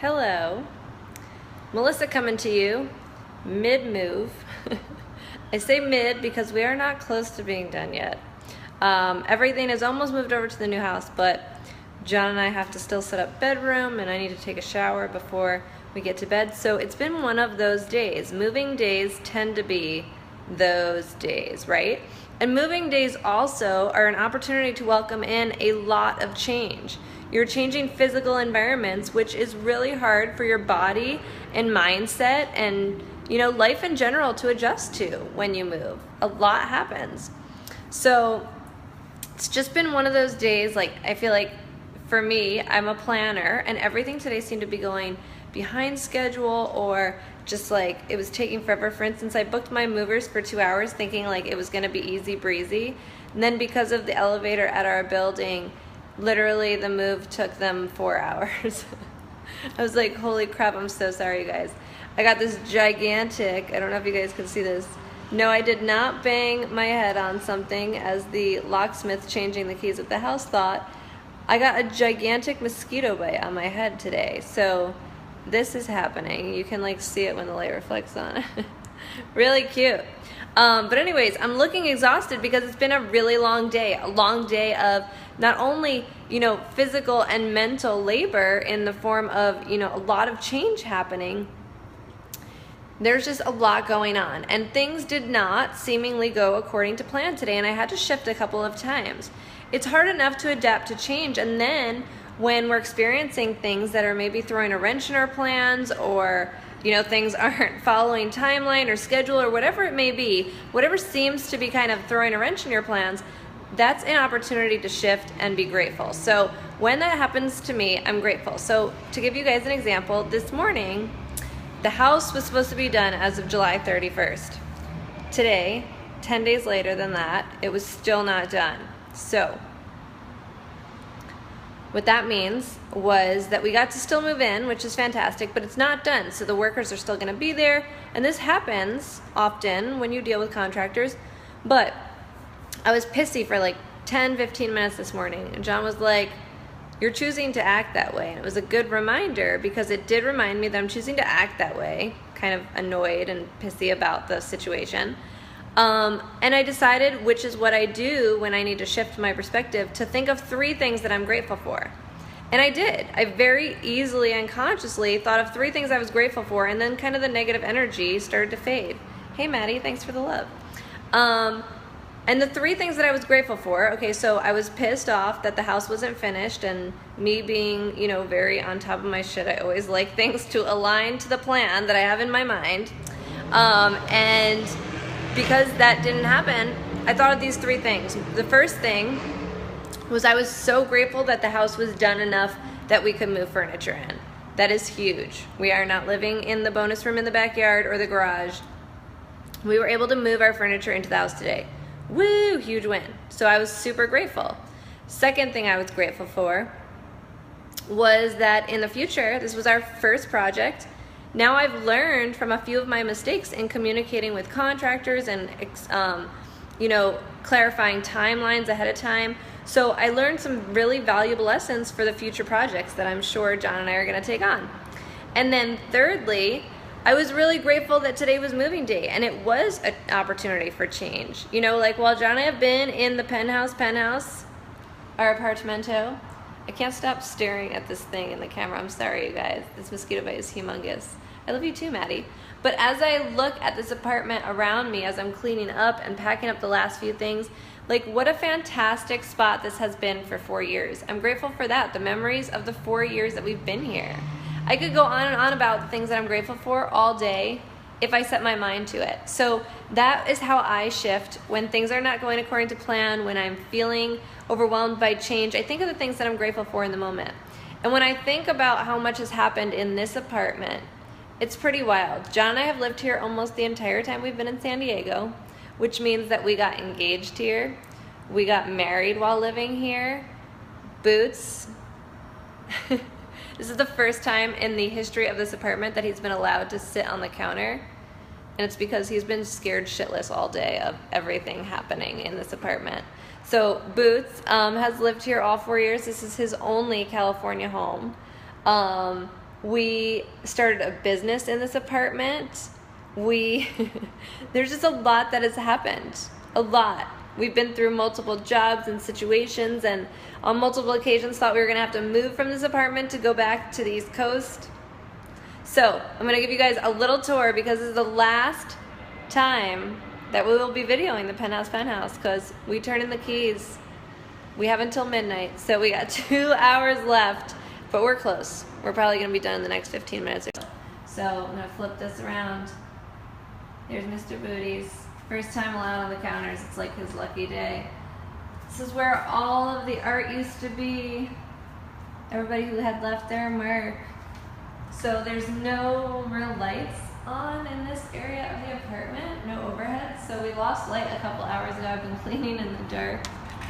Hello, Melissa coming to you mid-move. I say mid because we are not close to being done yet. Everything is almost moved over to the new house, but John and I have to still set up bedroom, and I need to take a shower before we get to bed. So it's been one of those days. Moving days tend to be those days, right? And moving days also are an opportunity to welcome in a lot of change. You're changing physical environments, which is really hard for your body and mindset and, life in general to adjust to when you move. A lot happens. So it's just been one of those days, I feel like for me, I'm a planner, and everything today seemed to be going behind schedule or just it was taking forever. For instance, I booked my movers for 2 hours thinking it was going to be easy breezy. And then because of the elevator at our building, literally the move took them 4 hours. I was like, holy crap, I'm so sorry, you guys. I got this gigantic, I don't know if you guys can see this. No, I did not bang my head on something, as the locksmith changing the keys at the house thought. I got a gigantic mosquito bite on my head today. So this is happening. You can see it when the light reflects on it. Really cute. But anyways, I'm looking exhausted because it's been a really long day of not only, physical and mental labor in the form of, a lot of change happening. There's just a lot going on, and things did not seemingly go according to plan today, and I had to shift a couple of times. It's hard enough to adapt to change, and then when we're experiencing things that are maybe throwing a wrench in our plans, or things aren't following timeline or schedule or whatever it may be, whatever seems to be kind of throwing a wrench in your plans, that's an opportunity to shift and be grateful. So when that happens to me, I'm grateful. So to give you guys an example, this morning, the house was supposed to be done as of July 31st. Today, 10 days later than that, it was still not done. So what that means was that we got to still move in, which is fantastic, but it's not done. So the workers are still going to be there. And this happens often when you deal with contractors. But I was pissy for 10, 15 minutes this morning. And John was like, you're choosing to act that way. And it was a good reminder, because it did remind me that I'm choosing to act that way, kind of annoyed and pissy about the situation. And I decided, which is what I do when I need to shift my perspective, to think of 3 things that I'm grateful for. And I did. I very easily and consciously thought of 3 things I was grateful for, and then kind of the negative energy started to fade. Hey, Maddie, thanks for the love. And the 3 things that I was grateful for, okay, so I was pissed off that the house wasn't finished, and me being, very on top of my shit, I always like things to align to the plan that I have in my mind. And because that didn't happen, I thought of these 3 things. The first thing was I was so grateful that the house was done enough that we could move furniture in. That is huge. We are not living in the bonus room in the backyard or the garage. We were able to move our furniture into the house today. Woo, huge win. So I was super grateful. Second thing I was grateful for was that in the future, this was our first project. Now I've learned from a few of my mistakes in communicating with contractors and, clarifying timelines ahead of time. So I learned some really valuable lessons for the future projects that I'm sure John and I are going to take on. And then thirdly, I was really grateful that today was moving day, and it was an opportunity for change. While John and I have been in the Penthouse, our apartamento, I can't stop staring at this thing in the camera. I'm sorry, you guys. This mosquito bite is humongous. I love you too, Maddie. But as I look at this apartment around me, as I'm cleaning up and packing up the last few things, what a fantastic spot this has been for 4 years. I'm grateful for that, the memories of the 4 years that we've been here. I could go on and on about the things that I'm grateful for all day if I set my mind to it. So that is how I shift when things are not going according to plan, when I'm feeling overwhelmed by change. I think of the things that I'm grateful for in the moment. And when I think about how much has happened in this apartment, it's pretty wild. John and I have lived here almost the entire time we've been in San Diego, which means that we got engaged here. We got married while living here. Boots. This is the first time in the history of this apartment that he's been allowed to sit on the counter. And it's because he's been scared shitless all day of everything happening in this apartment. So Boots has lived here all 4 years. This is his only California home. We started a business in this apartment. There's just a lot that has happened. A lot. We've been through multiple jobs and situations, and on multiple occasions thought we were going to have to move from this apartment to go back to the East Coast. So I'm going to give you guys a little tour because this is the last time that we will be videoing the Penthouse Penthouse because we turn in the keys. We have until midnight, so we got 2 hours left, but we're close. We're probably going to be done in the next 15 minutes or so. So I'm going to flip this around. There's Mr. Booty's. First time allowed on the counters. It's like his lucky day. This is where all of the art used to be. Everybody who had left their mark. So there's no real lights on in this area of the apartment. No overhead. So we lost light a couple hours ago. I've been cleaning in the dark.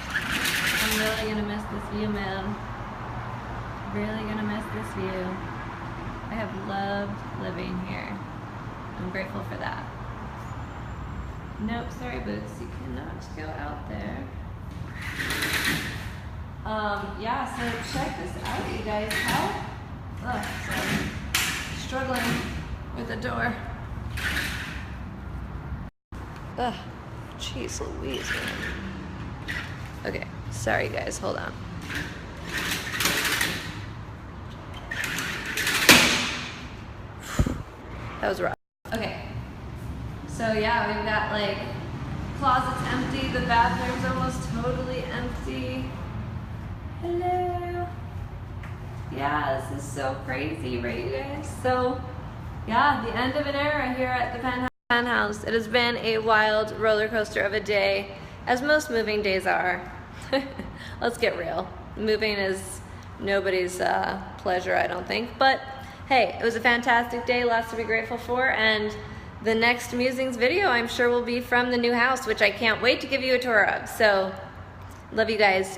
I'm really gonna miss this view, man. Really gonna miss this view. I have loved living here. I'm grateful for that. Nope, sorry Boots, you cannot go out there. Yeah, so check this out, you guys. Sorry. Struggling with the door. Ugh, jeez Louise, man. Okay, sorry guys, hold on. That was rough. Okay. So yeah, we've got like closets empty, the bathroom's almost totally empty. Hello. Yeah, this is so crazy, right you guys? So yeah, the end of an era here at the Penthouse. It has been a wild roller coaster of a day, as most moving days are. Let's get real. Moving is nobody's pleasure, I don't think. But hey, it was a fantastic day, lots to be grateful for, and the next Musings video I'm sure will be from the new house, which I can't wait to give you a tour of. So, love you guys.